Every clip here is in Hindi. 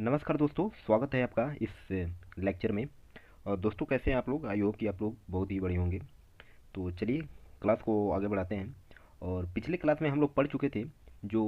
नमस्कार दोस्तों, स्वागत है आपका इस लेक्चर में। और दोस्तों, कैसे हैं आप लोग? आई होप कि आप लोग बहुत ही बढ़िया होंगे। तो चलिए क्लास को आगे बढ़ाते हैं। और पिछले क्लास में हम लोग पढ़ चुके थे जो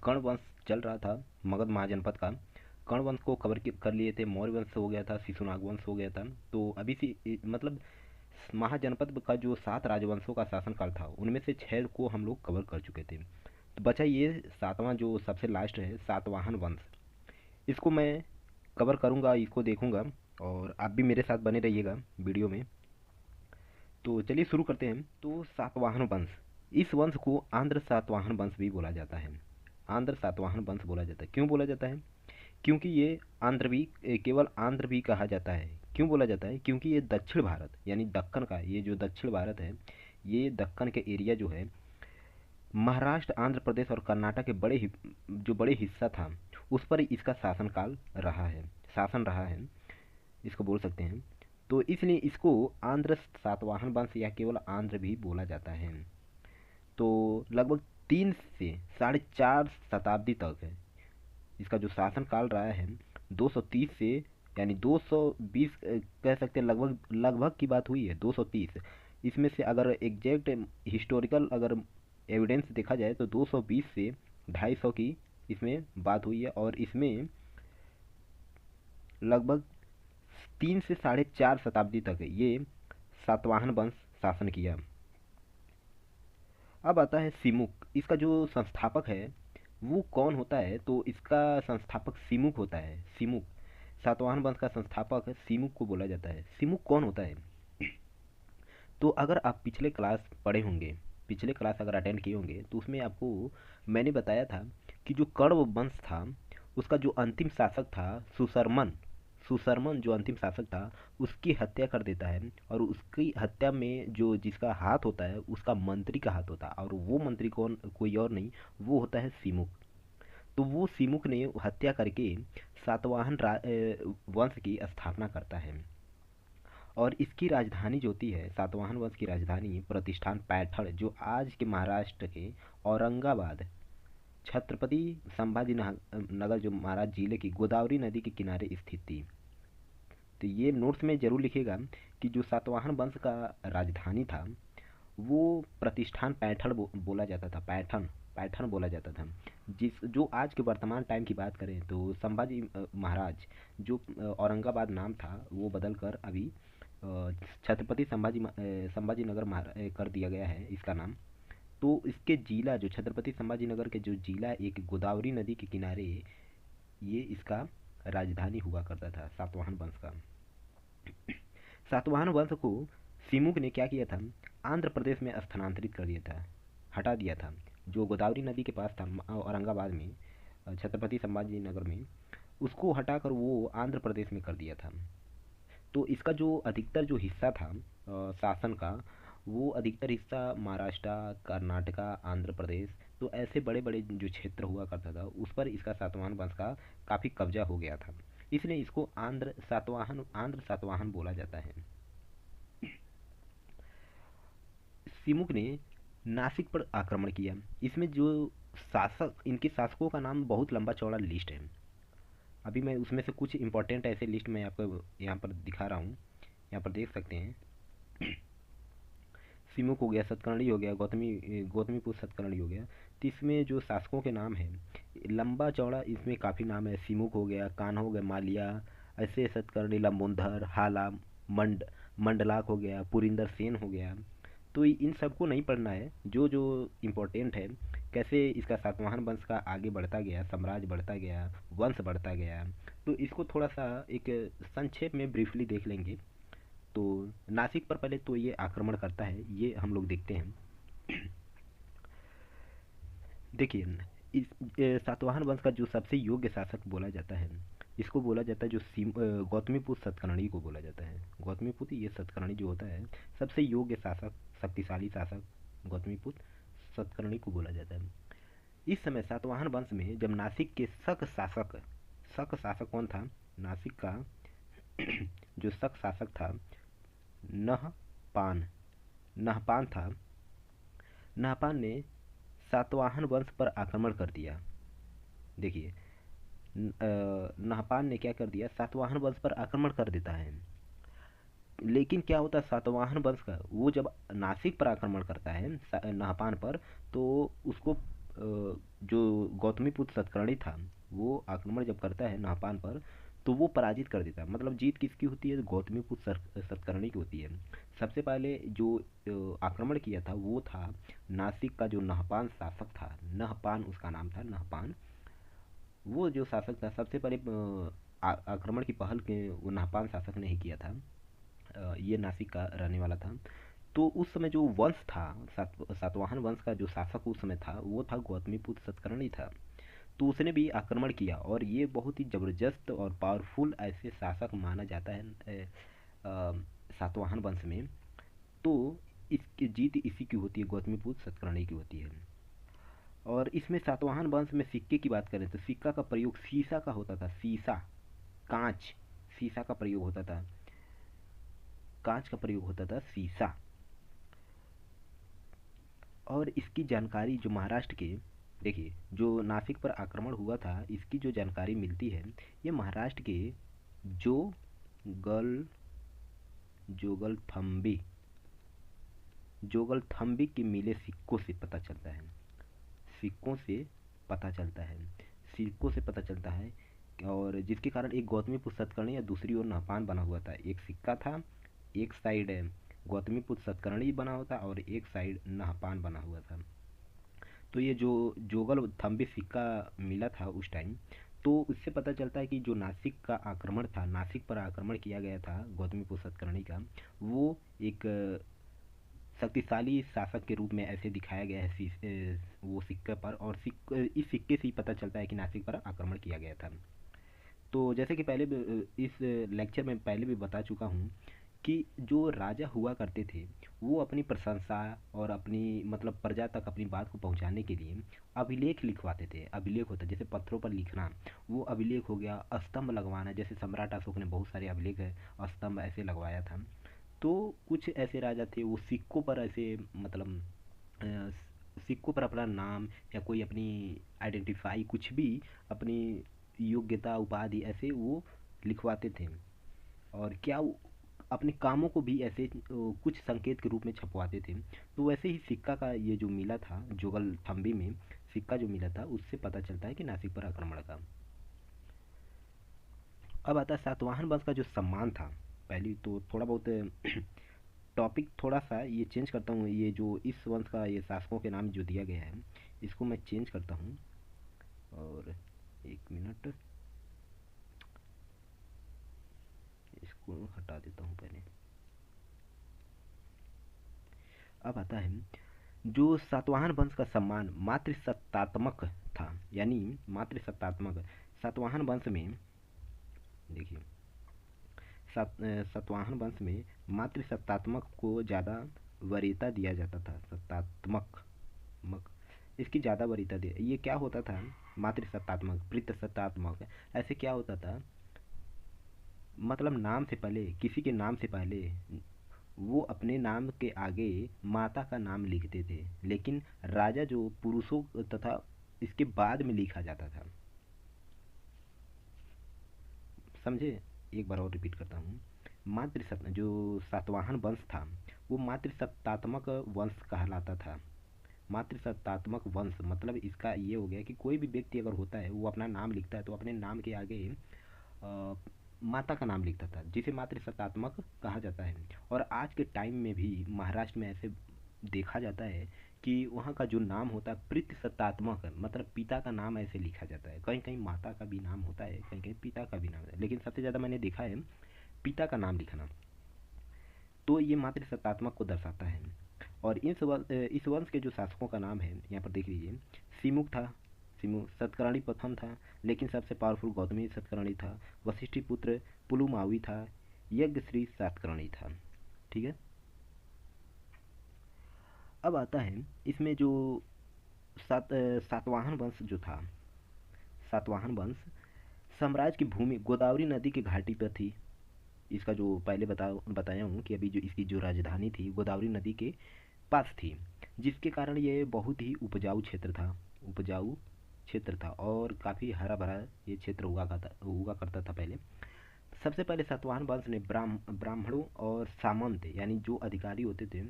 कर्ण वंश चल रहा था मगध महाजनपद का। कर्ण वंश को कर लिए थे, मौर्य वंश हो गया था, शिशुनाग वंश हो गया था। तो अभी से मतलब महाजनपद का जो 7 राजवंशों का शासनकाल था उनमें से 6 को हम लोग कवर कर चुके थे। तो बचा ये 7वां जो सबसे लास्ट है, सातवाहन वंश। इसको मैं कवर करूँगा, इसको देखूँगा। और आप भी मेरे साथ बने रहिएगा वीडियो में। तो चलिए शुरू करते हैं। तो सातवाहन वंश, इस वंश को आंध्र सातवाहन वंश भी बोला जाता है। आंध्र सातवाहन वंश बोला जाता है। क्यों बोला जाता है? क्योंकि ये आंध्र भी केवल आंध्र भी कहा जाता है। क्यों बोला जाता है? क्योंकि ये दक्षिण भारत यानी दक्कन का, ये जो दक्षिण भारत है, ये दक्कन के एरिया जो है, महाराष्ट्र, आंध्र प्रदेश और कर्नाटक के जो बड़े हिस्सा था उस पर इसका शासनकाल रहा है, शासन रहा है, इसको बोल सकते हैं। तो इसलिए इसको आंध्र सातवाहन वंश या केवल आंध्र भी बोला जाता है। तो लगभग 3 से 4.5 शताब्दी तक है इसका जो शासनकाल रहा है। 230 से यानी 220 कह सकते हैं, लगभग लगभग की बात हुई है 230। इसमें से अगर एग्जैक्ट हिस्टोरिकल अगर एविडेंस देखा जाए तो 220 से 250 की इसमें बात हुई है। और इसमें लगभग 3 से 4.5 शताब्दी तक ये सातवाहन वंश शासन किया। अब आता है सिमुक। इसका जो संस्थापक है वो कौन होता है? तो इसका संस्थापक सिमुक होता है। सिमुक, सातवाहन वंश का संस्थापक सिमुक को बोला जाता है। सिमुक कौन होता है? तो अगर आप पिछले क्लास पढ़े होंगे, पिछले क्लास अगर अटेंड किए होंगे तो उसमें आपको मैंने बताया था कि जो कण्व वंश था उसका जो अंतिम शासक था सुशर्मन, सुशर्मन जो अंतिम शासक था उसकी हत्या कर देता है। और उसकी हत्या में जो जिसका हाथ होता है उसका मंत्री का हाथ होता है। और वो मंत्री कौन? कोई और नहीं, वो होता है सिमुक। तो वो सिमुक ने हत्या करके वंश की स्थापना करता है। और इसकी राजधानी जो होती है, सातवाहन वंश की राजधानी प्रतिष्ठान पैठण, जो आज के महाराष्ट्र के औरंगाबाद, छत्रपति संभाजी नगर जो महाराज जिले की गोदावरी नदी के किनारे स्थित थी। तो ये नोट्स में जरूर लिखिएगा कि जो सातवाहन वंश का राजधानी था वो प्रतिष्ठान पैठण बोला जाता था। पैठण, पैठण बोला जाता था। जिस जो आज के वर्तमान टाइम की बात करें तो संभाजी महाराज जो औरंगाबाद नाम था वो बदल कर अभी छत्रपति संभाजी नगर कर दिया गया है इसका नाम। तो इसके जिला जो छत्रपति संभाजी नगर के जो जिला एक गोदावरी नदी के किनारे, ये इसका राजधानी हुआ करता था सातवाहन वंश का। सातवाहन वंश को सिमुक ने क्या किया था? आंध्र प्रदेश में स्थानांतरित कर दिया था, हटा दिया था। जो गोदावरी नदी के पास था औरंगाबाद में, छत्रपति संभाजी नगर में, उसको हटाकर वो आंध्र प्रदेश में कर दिया था। तो इसका जो अधिकतर जो हिस्सा था शासन का, वो अधिकतर हिस्सा महाराष्ट्र, कर्नाटका, आंध्र प्रदेश, तो ऐसे बड़े बड़े जो क्षेत्र हुआ करता था उस पर इसका सातवाहन वंश का काफ़ी कब्जा हो गया था। इसलिए इसको आंध्र सातवाहन बोला जाता है। सिमुक ने नासिक पर आक्रमण किया। इसमें जो शासक, इनके शासकों का नाम बहुत लंबा चौड़ा लिस्ट है। अभी मैं उसमें से कुछ इंपॉर्टेंट ऐसे लिस्ट में आपको यहाँ पर दिखा रहा हूँ, यहाँ पर देख सकते हैं। सिमुक हो गया, सतकर्णी हो गया, गौतमीपुत्र सतकर्णी हो गया। तो इसमें जो शासकों के नाम हैं लंबा चौड़ा, इसमें काफ़ी नाम है। सिमुक हो गया, कान्हा हो गया, मालिया, ऐसे सतकर्णी, लंबोदर, हाला, मंडलाक हो गया, पुरिंदर सेन हो गया। तो इन सबको नहीं पढ़ना है, जो जो इम्पोर्टेंट है, कैसे इसका सातवाहन वंश का आगे बढ़ता गया, साम्राज्य बढ़ता गया, वंश बढ़ता गया। तो इसको थोड़ा सा एक संक्षेप में ब्रीफली देख लेंगे। तो नासिक पर पहले तो ये आक्रमण करता है, ये हम लोग देखते हैं। देखिए, इस सातवाहन वंश का जो सबसे योग्य शासक बोला जाता है, इसको बोला जाता है जो गौतमीपुत्र सतकर्णी को बोला जाता है। गौतमीपुत्र ये सतकर्णी जो होता है सबसे योग्य शासक, शक्तिशाली शासक गौतमीपुत्र सतकर्णी को बोला जाता है। इस समय सातवाहन वंश में जब नासिक के शक शासक कौन था? नासिक का जो शक शासक था नहपान, नहपान था। नहपान ने सातवाहन वंश पर आक्रमण कर दिया। देखिए, नहपान ने क्या कर दिया, सातवाहन वंश पर आक्रमण कर देता है। लेकिन क्या होता है, सातवाहन वंश का वो जब नासिक पर आक्रमण करता है नहपान पर, तो उसको जो गौतमीपुत्र सतकर्णी था, वो आक्रमण जब करता है नहपान पर, तो वो पराजित कर देता है। मतलब जीत किसकी होती है, गौतमीपुत्र सतकर्णी की होती है। सबसे पहले जो आक्रमण किया था वो था नासिक का जो नहपान शासक था, नहपान उसका नाम था, नहपान। वो जो शासक था, सबसे पहले आक्रमण की पहल के वो नहपान शासक ने ही किया था। ये नासिक का रहने वाला था। तो उस समय जो वंश था, सातवाहन वंश का जो शासक उस समय था, वो था गौतमीपुत्र सतकर्णी था। तो उसने भी आक्रमण किया, और ये बहुत ही ज़बरदस्त और पावरफुल ऐसे शासक माना जाता है सातवाहन वंश में। तो इसकी जीत इसी की होती है, गौतमीपुत्र सतकर्णी की होती है। और इसमें सातवाहन वंश में सिक्के की बात करें तो सिक्का का प्रयोग सीसा का होता था, सीसा, कांच, सीसा का प्रयोग होता था, कांच का प्रयोग होता था, सीसा। और इसकी जानकारी जो महाराष्ट्र के, देखिए जो नासिक पर आक्रमण हुआ था, इसकी जो जानकारी मिलती है, ये महाराष्ट्र के जो गल जोगलथम्बी जोगलथम्बी के मिले सिक्कों से पता चलता है, सिक्कों से पता चलता है, सिक्कों से पता चलता है। और जिसके कारण एक गौतमीपुत्र सतकर्णी या दूसरी ओर नहपान बना हुआ था, एक सिक्का था, एक साइड गौतमीपुत्र सतकर्णी बना हुआ था और एक साइड नहपान बना हुआ था। तो ये जो जोगल थम्बी सिक्का मिला था उस टाइम, तो उससे पता चलता है कि जो नासिक का आक्रमण था, नासिक पर आक्रमण किया गया था गौतमीपुत्र सतकर्णी का, वो एक शक्तिशाली शासक के रूप में ऐसे दिखाया गया है वो सिक्के पर। और इस सिक्के से ही पता चलता है कि नासिक पर आक्रमण किया गया था। तो जैसे कि पहले इस लेक्चर में पहले भी बता चुका हूँ कि जो राजा हुआ करते थे, वो अपनी प्रशंसा और अपनी मतलब प्रजा तक अपनी बात को पहुंचाने के लिए अभिलेख लिखवाते थे। अभिलेख होता है जैसे पत्थरों पर लिखना, वो अभिलेख हो गया। स्तंभ लगवाना, जैसे सम्राट अशोक ने बहुत सारे अभिलेख है, स्तंभ ऐसे लगवाया था। तो कुछ ऐसे राजा थे, वो सिक्कों पर ऐसे मतलब अ, सिक्कों पर अपना नाम या कोई अपनी आइडेंटिफाई, कुछ भी अपनी योग्यता उपाधि ऐसे वो लिखवाते थे। और क्या अपने कामों को भी ऐसे कुछ संकेत के रूप में छपवाते थे। तो वैसे ही सिक्का का ये जो मिला था जोगल थम्बी में, सिक्का जो मिला था, उससे पता चलता है कि नासिक पर आक्रमण का। अब आता है सातवाहन वंश का जो सम्मान था। पहली तो थोड़ा बहुत टॉपिक थोड़ा सा ये चेंज करता हूँ, ये जो इस वंश का ये शासकों के नाम जो दिया गया है, इसको मैं चेंज करता हूँ। और एक मिनट, इसको हटा देता हूँ पहले। अब आता है जो सातवाहन वंश का सम्मान मातृसत्तात्मक था, यानी मातृसत्तात्मक। सातवाहन वंश में देखिए, सातवाहन वंश में मातृसत्तात्मक को ज़्यादा वरीयता दिया जाता था। सत्तात्मक मक इसकी ज़्यादा वरीयता दी। ये क्या होता था, मातृसत्तात्मक, पितृसत्तात्मक, ऐसे क्या होता था, मतलब नाम से पहले, किसी के नाम से पहले वो अपने नाम के आगे माता का नाम लिखते थे। लेकिन राजा जो पुरुषों तथा इसके बाद में लिखा जाता था। समझे? एक बार और रिपीट करता हूँ। मातृसत्ता जो सातवाहन वंश था, वो मातृसत्तात्मक वंश कहलाता था। मातृसत्तात्मक वंश मतलब इसका ये हो गया कि कोई भी व्यक्ति अगर होता है, वो अपना नाम लिखता है तो अपने नाम के आगे अ, माता का नाम लिखता था, जिसे मातृसत्तात्मक कहा जाता है। और आज के टाइम में भी महाराष्ट्र में ऐसे देखा जाता है कि वहाँ का जो नाम होता है पितृसत्तात्मक, मतलब पिता का नाम ऐसे लिखा जाता है। कहीं कहीं माता का भी नाम होता है, कहीं कहीं पिता का भी नाम होता है, लेकिन सबसे ज़्यादा मैंने देखा है पिता का नाम लिखना। तो ये मातृसत्तात्मक को दर्शाता है। और इस वंश के जो शासकों का नाम है यहाँ पर देख लीजिए। सिमुक था, सिमुक। सतकर्णी प्रथम था, लेकिन सबसे पावरफुल गौतमी सतकर्णी था। वशिष्ठी पुत्र पुलुमावी था। यज्ञश्री सातकर्णी था। ठीक है। अब आता है इसमें जो सातवाहन वंश जो था, सातवाहन वंश साम्राज्य की भूमि गोदावरी नदी की घाटी पर थी। इसका जो पहले बताया हूँ कि अभी जो इसकी जो राजधानी थी गोदावरी नदी के पास थी, जिसके कारण ये बहुत ही उपजाऊ क्षेत्र था। उपजाऊ क्षेत्र था और काफ़ी हरा भरा ये क्षेत्र हुआ करता था पहले। सबसे पहले सातवाहन वंश ने ब्राह्मणों और सामंत यानी जो अधिकारी होते थे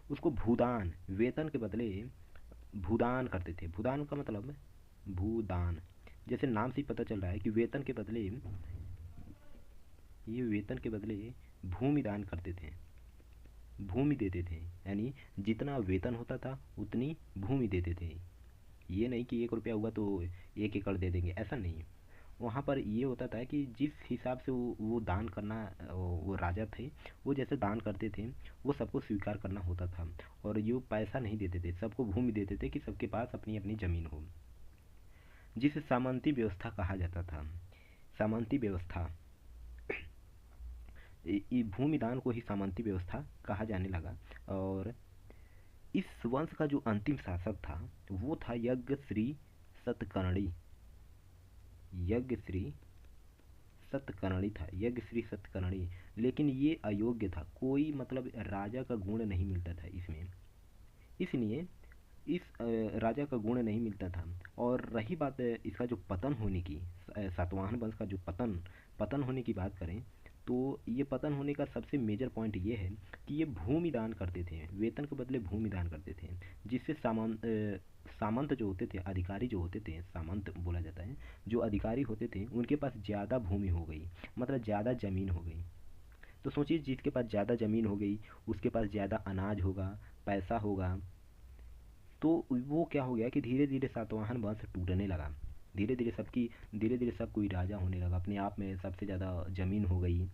उसको भूदान, वेतन के बदले भूदान करते थे। भूदान का मतलब भूदान, जैसे नाम से ही पता चल रहा है कि वेतन के बदले भूमि दान करते थे, भूमि देते थे। यानी जितना वेतन होता था उतनी भूमि देते थे। ये नहीं कि 1 रुपया हुआ तो 1 एकड़ दे देंगे, ऐसा नहीं। वहाँ पर ये होता था कि जिस हिसाब से वो दान करना, वो राजा थे, वो जैसे दान करते थे वो सबको स्वीकार करना होता था। और ये पैसा नहीं देते थे, सबको भूमि देते थे कि सबके पास अपनी अपनी ज़मीन हो, जिसे सामंती व्यवस्था कहा जाता था। सामंती व्यवस्था, भूमि दान को ही सामंती व्यवस्था कहा जाने लगा। और इस वंश का जो अंतिम शासक था वो था यज्ञश्री सतकर्णी। यज्ञश्री सतकर्णी था, यज्ञश्री सतकर्णी। लेकिन ये अयोग्य था, कोई मतलब राजा का गुण नहीं मिलता था इसमें, इसलिए इस राजा का गुण नहीं मिलता था। और रही बात इसका जो पतन होने की, सातवाहन वंश का जो पतन पतन होने की बात करें, तो ये पतन होने का सबसे मेजर पॉइंट ये है कि ये भूमि दान करते थे, वेतन के बदले भूमि दान करते थे। जिससे सामंत जो होते थे, अधिकारी जो होते थे, सामंत बोला जाता है, जो अधिकारी होते थे उनके पास ज़्यादा भूमि हो गई, मतलब ज़्यादा ज़मीन हो गई। तो सोचिए, जिसके पास ज़्यादा ज़मीन हो गई उसके पास ज़्यादा अनाज होगा, पैसा होगा। तो वो क्या हो गया कि धीरे धीरे सातवाहन वंश टूटने लगा। धीरे धीरे सब कोई राजा होने लगा, अपने आप में सबसे ज़्यादा ज़मीन हो गई।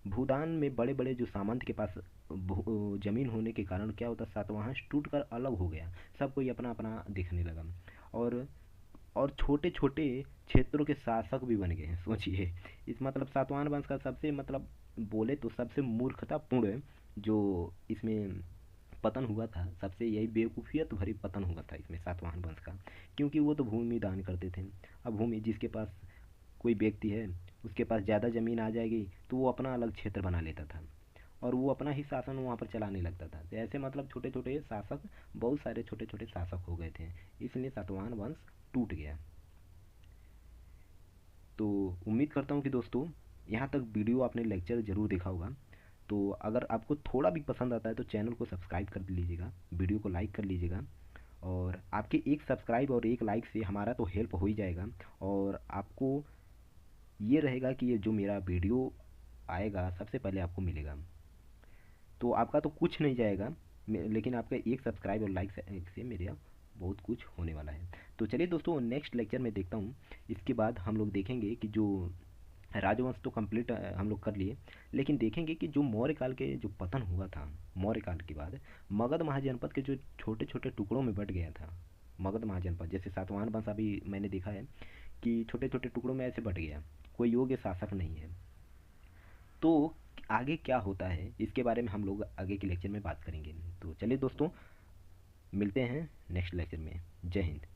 भूदान में बड़े बड़े जो सामंत के पास ज़मीन होने के कारण क्या होता, सातवाहन टूट कर अलग हो गया, सब कोई अपना अपना देखने लगा। और छोटे छोटे क्षेत्रों के शासक भी बन गए हैं, सोचिए। इस मतलब सातवाहन वंश का सबसे मतलब बोले तो सबसे मूर्खतापूर्ण जो इसमें पतन हुआ था, सबसे यही बेवकूफ़ियत भरी पतन हुआ था इसमें सातवाहन वंश का। क्योंकि वो तो भूमि दान करते थे। अब भूमि, जिसके पास कोई व्यक्ति है उसके पास ज़्यादा ज़मीन आ जाएगी तो वो अपना अलग क्षेत्र बना लेता था और वो अपना ही शासन वहाँ पर चलाने लगता था। तो ऐसे मतलब छोटे छोटे शासक, बहुत सारे छोटे छोटे शासक हो गए थे, इसलिए सातवाहन वंश टूट गया। तो उम्मीद करता हूँ कि दोस्तों यहाँ तक वीडियो आपने लेक्चर ज़रूर देखा होगा। तो अगर आपको थोड़ा भी पसंद आता है तो चैनल को सब्सक्राइब कर लीजिएगा, वीडियो को लाइक कर लीजिएगा। और आपके एक सब्सक्राइब और एक लाइक से हमारा तो हेल्प हो ही जाएगा, और आपको ये रहेगा कि ये जो मेरा वीडियो आएगा सबसे पहले आपको मिलेगा। तो आपका तो कुछ नहीं जाएगा, लेकिन आपका एक सब्सक्राइब और लाइक से मेरा बहुत कुछ होने वाला है। तो चलिए दोस्तों, नेक्स्ट लेक्चर में देखता हूँ। इसके बाद हम लोग देखेंगे कि जो राजवंश तो कंप्लीट हम लोग कर लिए, लेकिन देखेंगे कि जो मौर्य काल के जो पतन हुआ था, मौर्य काल के बाद मगध महाजनपद के जो छोटे छोटे टुकड़ों में बट गया था। मगध महाजनपद जैसे सातवाहन वंश अभी मैंने देखा है कि छोटे छोटे टुकड़ों में ऐसे बट गया, कोई योग्य शासक नहीं है। तो आगे क्या होता है इसके बारे में हम लोग आगे के लेक्चर में बात करेंगे। तो चलिए दोस्तों, मिलते हैं नेक्स्ट लेक्चर में। जय हिंद।